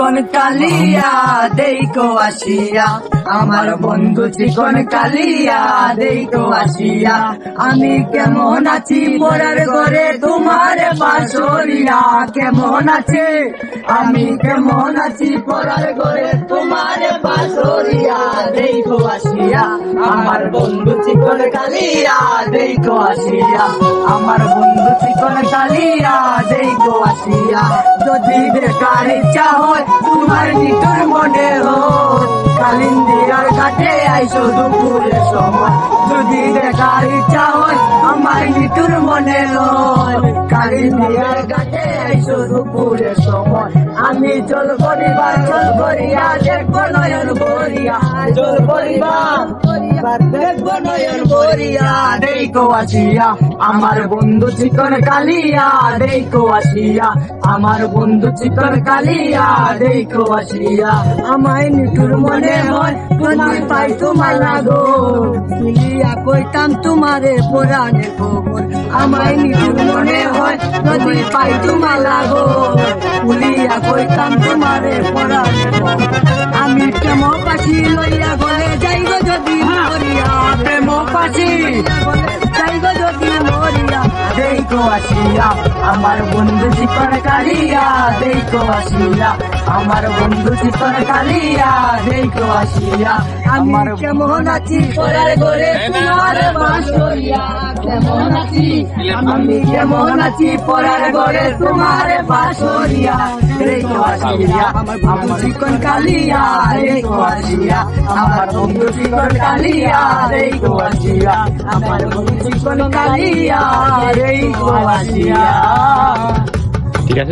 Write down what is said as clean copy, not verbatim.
চিকন কালিয়া দেখো আসিয়া, আমার বন্ধু চিকন কালিয়া দেখো আসিয়া। আমি কেমন আছি পরার ঘরে তোমার বাসরিয়া, কেমন আছে আমি কেমন আছি পরার ঘরে তোমার বাসরিয়া দেখো আসিয়া। আমার বন্ধু চিকন কালিয়া দেখো আসিয়া, আমার বন্ধু চিকন কালিয়া দেখো আসিয়া। যদি দেখার ইচ্ছা হয় তোমার নিটুর মনে হয়, কালিন্দিয়ার ঘাটে আইসো দুপুরের সময়। যদি দেখার ইচ্ছা হয় আমার নিটুর মনে হয়, কালিন্দিয়ার ঘাটে আইসো দুপুরের সময়। আমি চল পরিবার চল করিয়া দেখবো নয়ন ভরিয়া, চল পরিবার দেখবো নয়ন ভরিয়া দেখো আসিয়া। আমার বন্ধু চিকন কালিয়া দেখো আসিয়া, আমার বন্ধু চিকন কালিয়া দেখো আসিয়া। আমায় নিটুর মনে হয় তোমার পাই তোমার লাগো, তুলিয়া কইতাম তোমারে পুরাণের খবর। আমায় নিটুর মনে হয় যদি পাই তোমার লাগো, তুলিয়া কইতাম তোমারে পুরাণের খবর। আমি প্রেম পাখি লইয়া গলে যাইব যদি মরিয়া, প্রেম পাখি যাইব যদি মরিয়া দেখো আসিয়া। আমার বন্ধু চিকন কালিয়া দেখো আসিয়া, আমার বন্ধু চিকন কালিয়া দেখো আসিয়া। আমার কেমন আছি পরার ঘরে তোমার বাসরিয়া, কেমন আছি আমি কেমন আছি পরার ঘরে তোমার বাসরিয়া দেখো আসিয়া। আমার বন্ধু চিকন কালিয়া দেখো আসিয়া, আমার বন্ধু চিকন কালিয়া দেখো আসিয়া, আমার বন্ধু চিকন কালিয়া দেখো আসিয়া। ঠিক আছে।